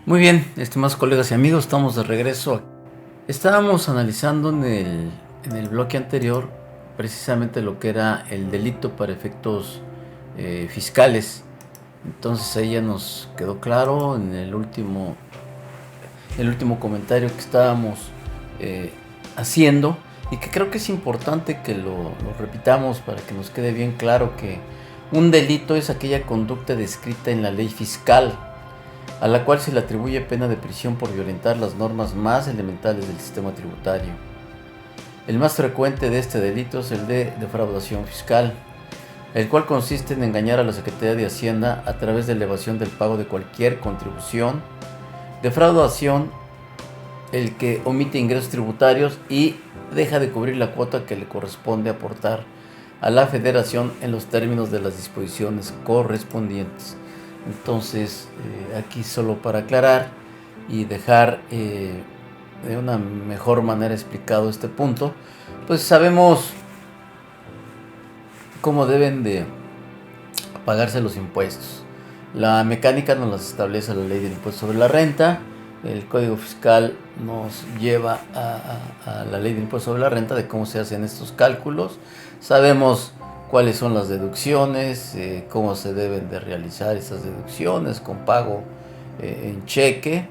Muy bien, estimados colegas y amigos, estamos de regreso. Estábamos analizando en el bloque anterior precisamente lo que era el delito para efectos fiscales. Entonces ahí ya nos quedó claro en el último comentario que estábamos haciendo, y que creo que es importante que lo repitamos para que nos quede bien claro que un delito es aquella conducta descrita en la ley fiscal a la cual se le atribuye pena de prisión por violentar las normas más elementales del sistema tributario. El más frecuente de este delito es el de defraudación fiscal, el cual consiste en engañar a la Secretaría de Hacienda a través de la evasión del pago de cualquier contribución. Defraudación, el que omite ingresos tributarios y deja de cubrir la cuota que le corresponde aportar a la Federación en los términos de las disposiciones correspondientes. Entonces, aquí solo para aclarar y dejar de una mejor manera explicado este punto, pues sabemos cómo deben de pagarse los impuestos. La mecánica nos las establece la ley del impuesto sobre la renta. El código fiscal nos lleva a la ley del impuesto sobre la renta de cómo se hacen estos cálculos. Sabemos cuáles son las deducciones, cómo se deben de realizar esas deducciones con pago en cheque,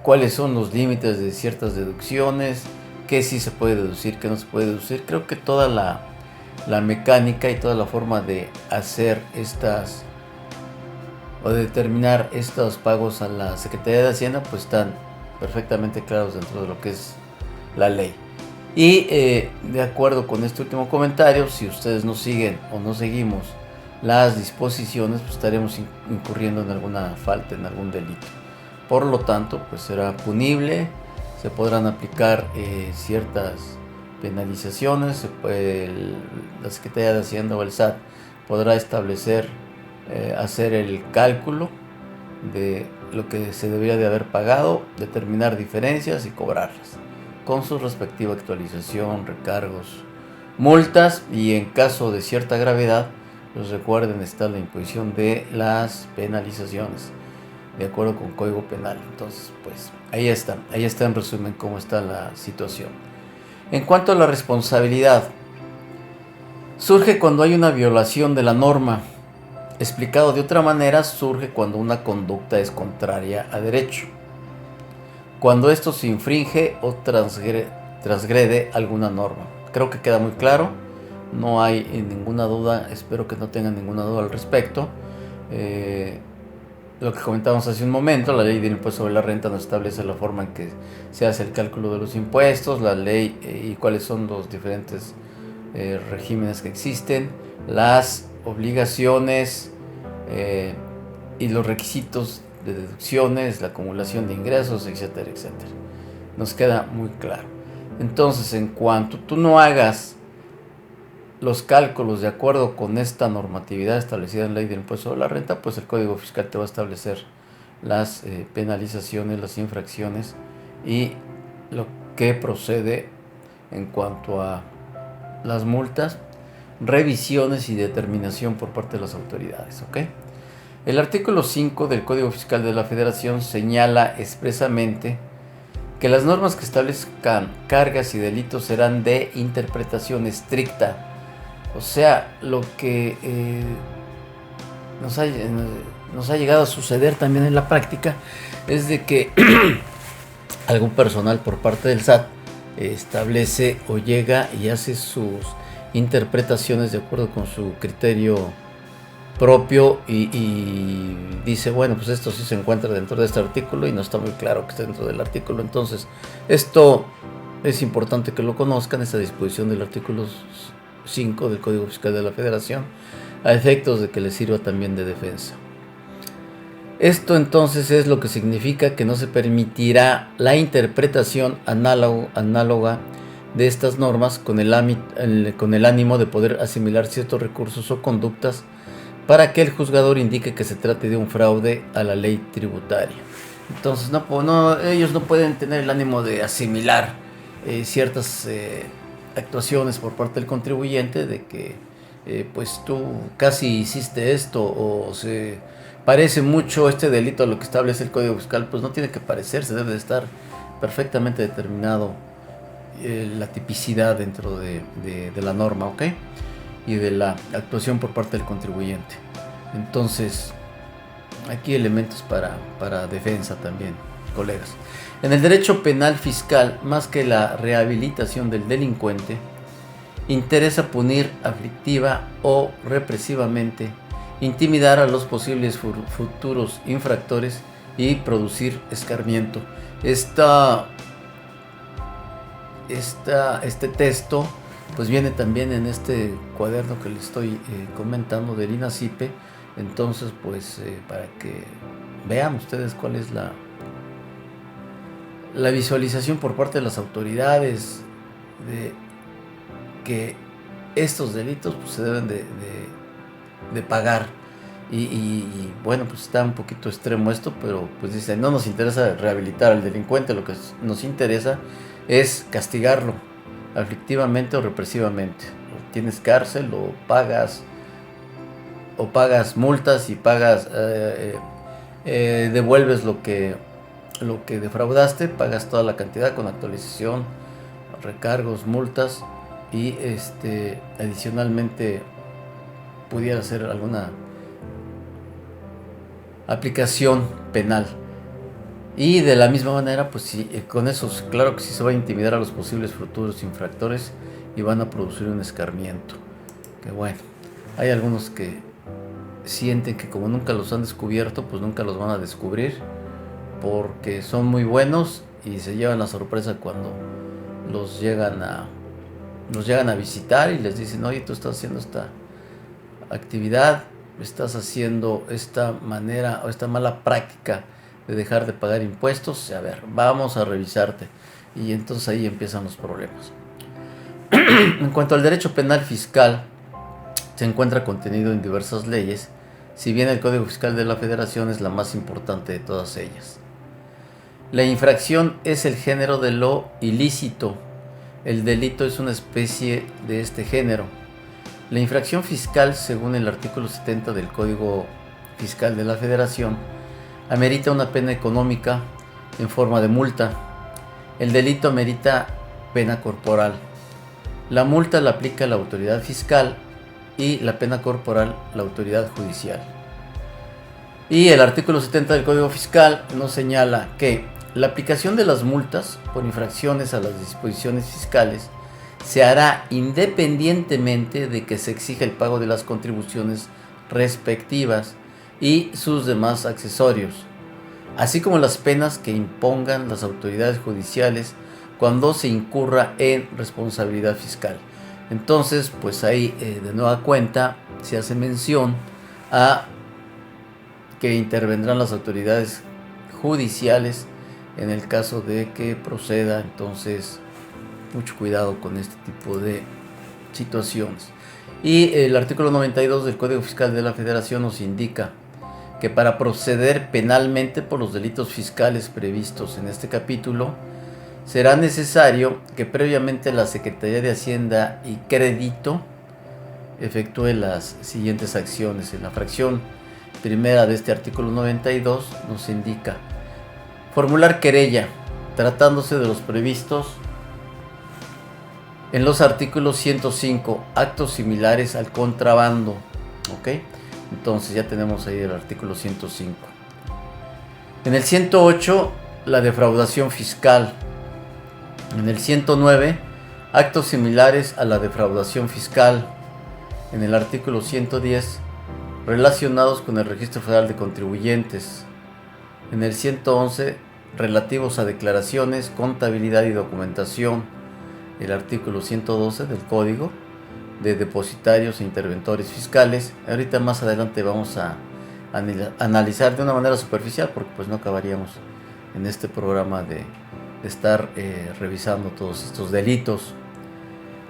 cuáles son los límites de ciertas deducciones, qué sí se puede deducir, qué no se puede deducir. Creo que toda la mecánica y toda la forma de hacer estas o de determinar estos pagos a la Secretaría de Hacienda pues están perfectamente claros dentro de lo que es la ley. Y de acuerdo con este último comentario, si ustedes no siguen o no seguimos las disposiciones, pues estaremos incurriendo en alguna falta, en algún delito. Por lo tanto, pues será punible, se podrán aplicar ciertas penalizaciones, la Secretaría de Hacienda o el SAT podrá establecer, hacer el cálculo de lo que se debería de haber pagado, determinar diferencias y cobrarlas con su respectiva actualización, recargos, multas, y en caso de cierta gravedad, pues recuerden, está la imposición de las penalizaciones de acuerdo con Código Penal. Entonces, pues ahí está en resumen cómo está la situación. En cuanto a la responsabilidad, surge cuando hay una violación de la norma. Explicado de otra manera, surge cuando una conducta es contraria a derecho, cuando esto se infringe o transgrede alguna norma. Creo que queda muy claro, no hay ninguna duda, espero que no tengan ninguna duda al respecto. Lo que comentamos hace un momento, la ley del impuesto sobre la renta nos establece la forma en que se hace el cálculo de los impuestos, la ley y cuáles son los diferentes regímenes que existen, las obligaciones y los requisitos de deducciones, la acumulación de ingresos, etcétera, etcétera. Nos queda muy claro. Entonces, en cuanto tú no hagas los cálculos de acuerdo con esta normatividad establecida en la ley del impuesto sobre la renta, pues el Código Fiscal te va a establecer las penalizaciones, las infracciones y lo que procede en cuanto a las multas, revisiones y determinación por parte de las autoridades, ¿ok? El artículo 5 del Código Fiscal de la Federación señala expresamente que las normas que establezcan cargas y delitos serán de interpretación estricta. O sea, lo que nos ha llegado a suceder también en la práctica es de que algún personal por parte del SAT establece o llega y hace sus interpretaciones de acuerdo con su criterio propio y dice, bueno, pues esto sí se encuentra dentro de este artículo y no está muy claro que esté dentro del artículo. Entonces, esto es importante que lo conozcan, esta disposición del artículo 5 del Código Fiscal de la Federación, a efectos de que les sirva también de defensa. Esto entonces es lo que significa que no se permitirá la interpretación análoga de estas normas con el ánimo de poder asimilar ciertos recursos o conductas para que el juzgador indique que se trate de un fraude a la ley tributaria. Entonces ellos no pueden tener el ánimo de asimilar ciertas actuaciones por parte del contribuyente de que pues tú casi hiciste esto o se parece mucho este delito a lo que establece el Código Fiscal. Pues no tiene que parecerse, debe de estar perfectamente determinado la tipicidad dentro de la norma, ¿ok? Y de la actuación por parte del contribuyente. Entonces, aquí elementos para defensa también, colegas. En el derecho penal fiscal, más que la rehabilitación del delincuente, interesa punir aflictiva o represivamente, intimidar a los posibles futuros infractores y producir escarmiento. Este texto pues viene también en este cuaderno que les estoy comentando del INACIPE. Entonces pues para que vean ustedes cuál es la visualización por parte de las autoridades de que estos delitos pues, se deben de pagar. Y bueno, pues está un poquito extremo esto, pero pues dice, no nos interesa rehabilitar al delincuente, lo que nos interesa es castigarlo aflictivamente o represivamente. Tienes cárcel o pagas multas y devuelves lo que defraudaste, pagas toda la cantidad con actualización, recargos, multas y adicionalmente pudiera ser alguna aplicación penal. Y de la misma manera, pues sí, con eso claro que sí se va a intimidar a los posibles futuros infractores y van a producir un escarmiento. Que bueno, hay algunos que sienten que como nunca los han descubierto, pues nunca los van a descubrir, porque son muy buenos y se llevan la sorpresa cuando los llegan a visitar y les dicen, oye, tú estás haciendo esta actividad, estás haciendo esta manera o esta mala práctica de dejar de pagar impuestos, a ver, vamos a revisarte. Y entonces ahí empiezan los problemas. En cuanto al derecho penal fiscal, se encuentra contenido en diversas leyes, si bien el Código Fiscal de la Federación es la más importante de todas ellas. La infracción es el género de lo ilícito. El delito es una especie de este género. La infracción fiscal, según el artículo 70 del Código Fiscal de la Federación, amerita una pena económica en forma de multa. El delito amerita pena corporal. La multa la aplica la autoridad fiscal y la pena corporal la autoridad judicial. Y el artículo 70 del Código Fiscal nos señala que la aplicación de las multas por infracciones a las disposiciones fiscales se hará independientemente de que se exija el pago de las contribuciones respectivas y sus demás accesorios, así como las penas que impongan las autoridades judiciales cuando se incurra en responsabilidad fiscal. Entonces, pues ahí de nueva cuenta se hace mención a que intervendrán las autoridades judiciales en el caso de que proceda. Entonces, mucho cuidado con este tipo de situaciones. Y el artículo 92 del Código Fiscal de la Federación nos indica que para proceder penalmente por los delitos fiscales previstos en este capítulo, será necesario que previamente la Secretaría de Hacienda y Crédito efectúe las siguientes acciones. En la fracción primera de este artículo 92 nos indica formular querella tratándose de los previstos en los artículos 105, actos similares al contrabando. ¿Ok? Entonces ya tenemos ahí el artículo 105. En el 108, la defraudación fiscal. En el 109, actos similares a la defraudación fiscal. En el artículo 110, relacionados con el Registro Federal de Contribuyentes. En el 111, relativos a declaraciones, contabilidad y documentación. El artículo 112 del Código de Depositarios e Interventores Fiscales. Ahorita más adelante vamos a analizar de una manera superficial, porque pues no acabaríamos en este programa de estar revisando todos estos delitos.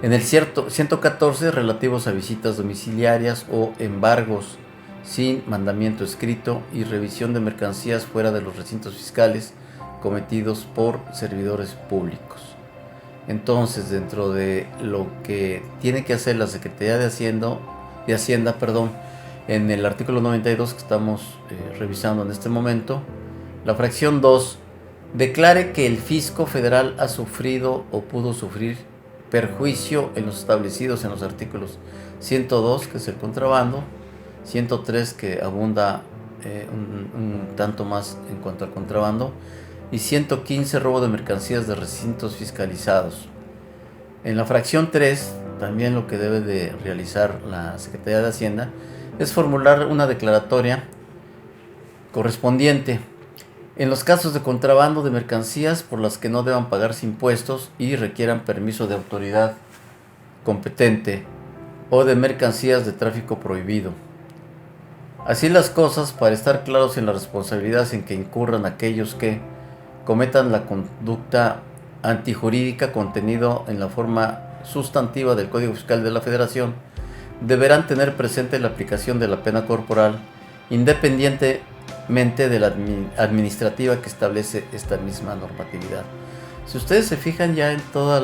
En el 114, relativos a visitas domiciliarias o embargos sin mandamiento escrito y revisión de mercancías fuera de los recintos fiscales cometidos por servidores públicos. Entonces, dentro de lo que tiene que hacer la Secretaría de Hacienda, en el artículo 92 que estamos revisando en este momento, la fracción 2 declare que el fisco federal ha sufrido o pudo sufrir perjuicio en los establecidos en los artículos 102, que es el contrabando, 103, que abunda un tanto más en cuanto al contrabando, y 115, robo de mercancías de recintos fiscalizados. En la fracción 3, también lo que debe de realizar la Secretaría de Hacienda es formular una declaratoria correspondiente en los casos de contrabando de mercancías por las que no deban pagarse impuestos y requieran permiso de autoridad competente, o de mercancías de tráfico prohibido. Así las cosas, para estar claros en las responsabilidades en que incurran aquellos que cometan la conducta antijurídica contenido en la forma sustantiva del Código Fiscal de la Federación, deberán tener presente la aplicación de la pena corporal independientemente de la administrativa que establece esta misma normatividad. Si ustedes se fijan ya en todos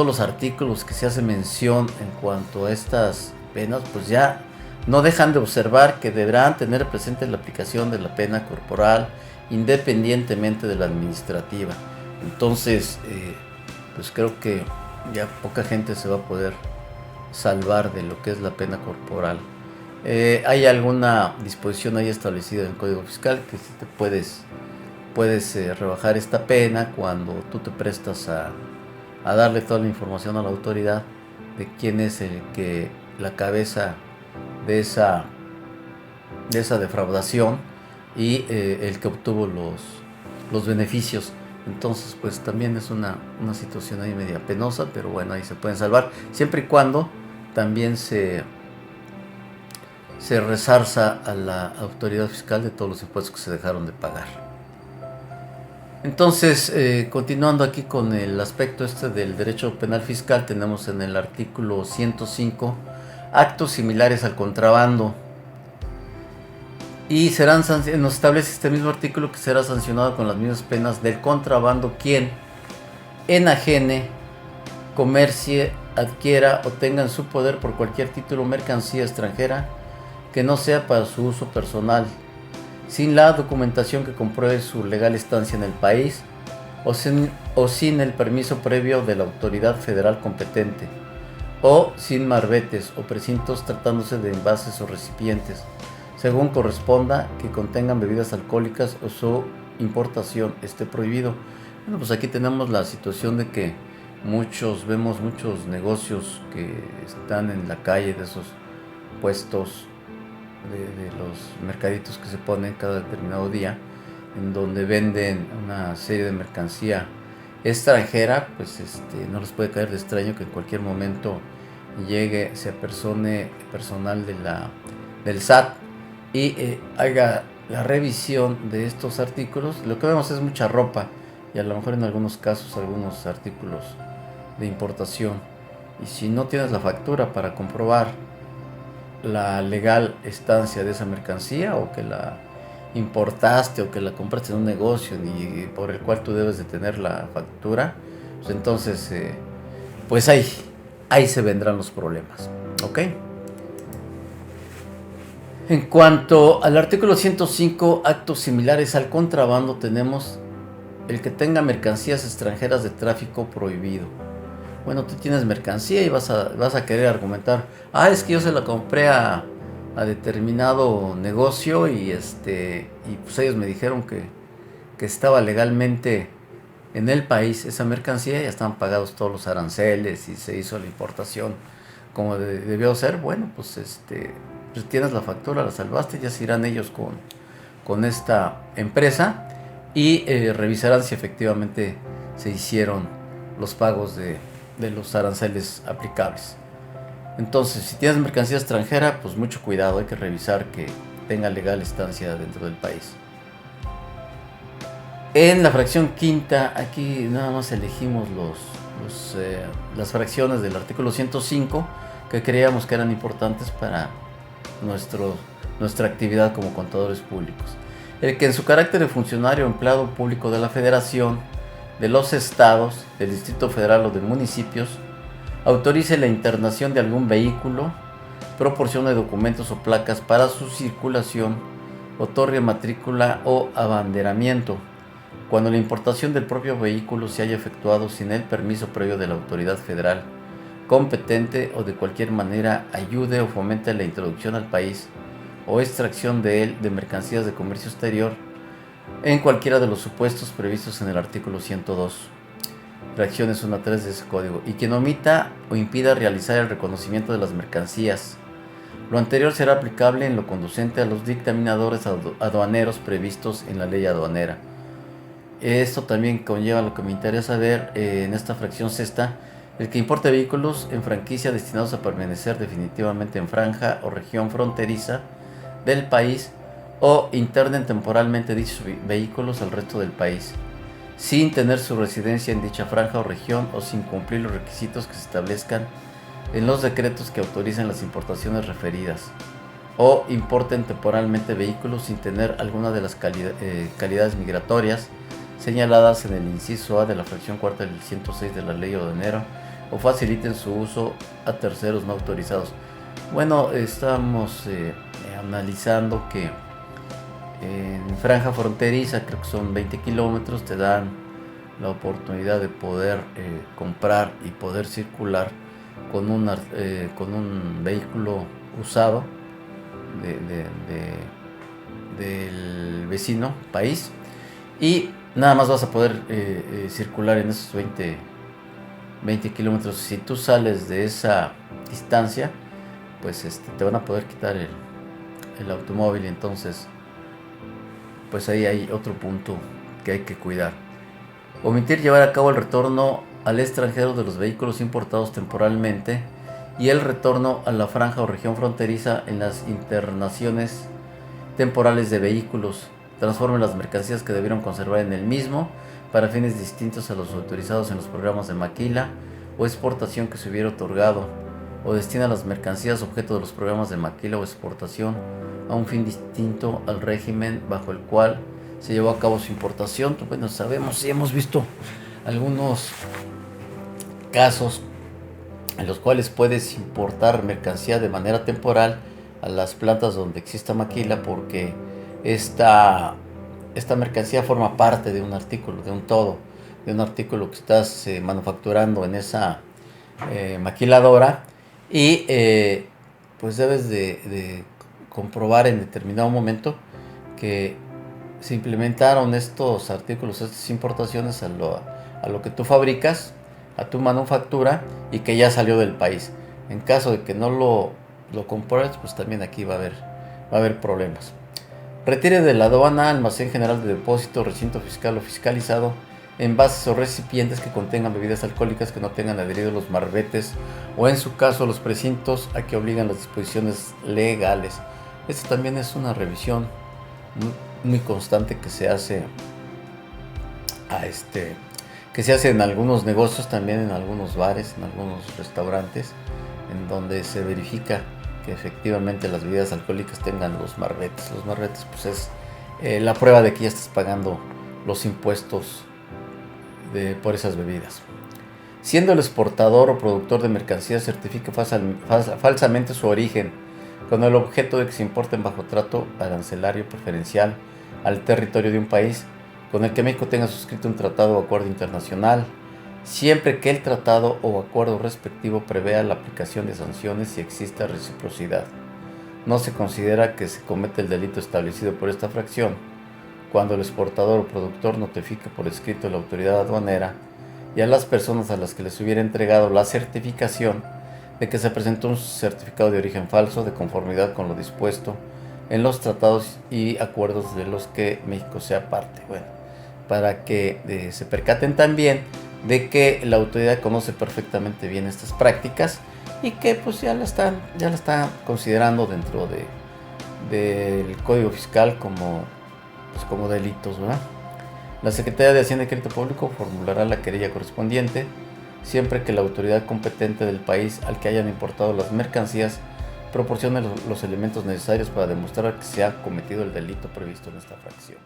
los artículos que se hace mención en cuanto a estas penas, pues ya no dejan de observar que deberán tener presente la aplicación de la pena corporal independientemente de la administrativa. Entonces, pues creo que ya poca gente se va a poder salvar de lo que es la pena corporal. Hay alguna disposición ahí establecida en el Código Fiscal que si te puedes rebajar esta pena cuando tú te prestas a darle toda la información a la autoridad de quién es la cabeza de esa defraudación y el que obtuvo los beneficios. Entonces, pues también es una situación ahí media penosa, pero bueno, ahí se pueden salvar, siempre y cuando también se resarza a la autoridad fiscal de todos los impuestos que se dejaron de pagar. Entonces, continuando aquí con el aspecto del derecho penal fiscal, tenemos en el artículo 105 actos similares al contrabando. Y nos establece este mismo artículo que será sancionado con las mismas penas del contrabando quien enajene, comercie, adquiera o tenga en su poder por cualquier título mercancía extranjera que no sea para su uso personal, sin la documentación que compruebe su legal estancia en el país o sin el permiso previo de la autoridad federal competente, o sin marbetes o precintos tratándose de envases o recipientes, según corresponda, que contengan bebidas alcohólicas o su importación esté prohibido. Bueno, pues aquí tenemos la situación de que vemos muchos negocios que están en la calle, de esos puestos de los mercaditos que se ponen cada determinado día, en donde venden una serie de mercancía extranjera. Pues no les puede caer de extraño que en cualquier momento se apersone personal del SAT y haga la revisión de estos artículos. Lo que vemos es mucha ropa y a lo mejor en algunos casos algunos artículos de importación, y si no tienes la factura para comprobar la legal estancia de esa mercancía, o que la importaste o que la compraste en un negocio y por el cual tú debes de tener la factura, pues entonces pues ahí se vendrán los problemas, ¿ok? En cuanto al artículo 105, actos similares al contrabando, tenemos el que tenga mercancías extranjeras de tráfico prohibido. Bueno, tú tienes mercancía y vas a querer argumentar, es que yo se la compré a determinado negocio y pues ellos me dijeron que estaba legalmente en el país esa mercancía, ya estaban pagados todos los aranceles y se hizo la importación como debió ser. Bueno, pues pues tienes la factura, la salvaste, ya se irán ellos con esta empresa y revisarán si efectivamente se hicieron los pagos de los aranceles aplicables. Entonces, si tienes mercancía extranjera, pues mucho cuidado, hay que revisar que tenga legal estancia dentro del país. En la fracción quinta, aquí nada más elegimos las fracciones del artículo 105 que creíamos que eran importantes para nuestra actividad como contadores públicos. El que en su carácter de funcionario o empleado público de la Federación de los estados, del Distrito Federal o de municipios, autorice la internación de algún vehículo, proporcione documentos o placas para su circulación, otorgue matrícula o abanderamiento, cuando la importación del propio vehículo se haya efectuado sin el permiso previo de la autoridad federal competente o de cualquier manera ayude o fomente la introducción al país o extracción de él de mercancías de comercio exterior en cualquiera de los supuestos previstos en el artículo 102, fracciones 1 a 3 de ese código, y quien omita o impida realizar el reconocimiento de las mercancías. Lo anterior será aplicable en lo conducente a los dictaminadores aduaneros previstos en la ley aduanera. Esto también conlleva lo que me interesa ver en esta fracción sexta: el que importe vehículos en franquicia destinados a permanecer definitivamente en franja o región fronteriza del país o internen temporalmente dichos vehículos al resto del país, sin tener su residencia en dicha franja o región o sin cumplir los requisitos que se establezcan en los decretos que autorizan las importaciones referidas, o importen temporalmente vehículos sin tener alguna de las calidades migratorias señaladas en el inciso A de la fracción cuarta del 106 de la ley aduanera, o faciliten su uso a terceros no autorizados. Bueno, estamos analizando que en franja fronteriza, creo que son 20 kilómetros, te dan la oportunidad de poder comprar y poder circular con un vehículo usado del vecino país, y nada más vas a poder circular en esos 20 kilómetros. Si tú sales de esa distancia, pues te van a poder quitar el automóvil. Entonces, pues ahí hay otro punto que hay que cuidar. Omitir llevar a cabo el retorno al extranjero de los vehículos importados temporalmente y el retorno a la franja o región fronteriza en las internaciones temporales de vehículos. Transforme las mercancías que debieron conservar en el mismo para fines distintos a los autorizados en los programas de maquila o exportación que se hubiera otorgado, o destina las mercancías objeto de los programas de maquila o exportación a un fin distinto al régimen bajo el cual se llevó a cabo su importación. Bueno, sabemos y hemos visto algunos casos en los cuales puedes importar mercancía de manera temporal a las plantas donde exista maquila, porque esta mercancía forma parte de un artículo, de un todo, de un artículo que estás manufacturando en esa maquiladora, y pues debes de comprobar en determinado momento que se implementaron estos artículos, estas importaciones a lo que tú fabricas, a tu manufactura, y que ya salió del país. En caso de que no lo compruebes, pues también aquí va a haber problemas. Retire de la aduana, almacén general de depósito, recinto fiscal o fiscalizado, envases o recipientes que contengan bebidas alcohólicas que no tengan adheridos los marbetes, o en su caso los precintos a que obligan las disposiciones legales. Esta también es una revisión muy constante que se hace en algunos negocios, también en algunos bares, en algunos restaurantes, en donde se verifica que efectivamente las bebidas alcohólicas tengan los marbetes. Los marbetes, pues es la prueba de que ya estás pagando los impuestos por esas bebidas. Siendo el exportador o productor de mercancías, certifique falsamente su origen, con el objeto de que se importen bajo trato arancelario preferencial al territorio de un país con el que México tenga suscrito un tratado o acuerdo internacional, siempre que el tratado o acuerdo respectivo prevea la aplicación de sanciones si exista reciprocidad. No se considera que se comete el delito establecido por esta fracción cuando el exportador o productor notifique por escrito a la autoridad aduanera y a las personas a las que les hubiera entregado la certificación de que se presentó un certificado de origen falso de conformidad con lo dispuesto en los tratados y acuerdos de los que México sea parte. Bueno, para que se percaten también de que la autoridad conoce perfectamente bien estas prácticas y que pues ya la está considerando dentro del Código Fiscal como delitos, ¿verdad? La Secretaría de Hacienda y Crédito Público formulará la querella correspondiente siempre que la autoridad competente del país al que hayan importado las mercancías proporcione los elementos necesarios para demostrar que se ha cometido el delito previsto en esta fracción.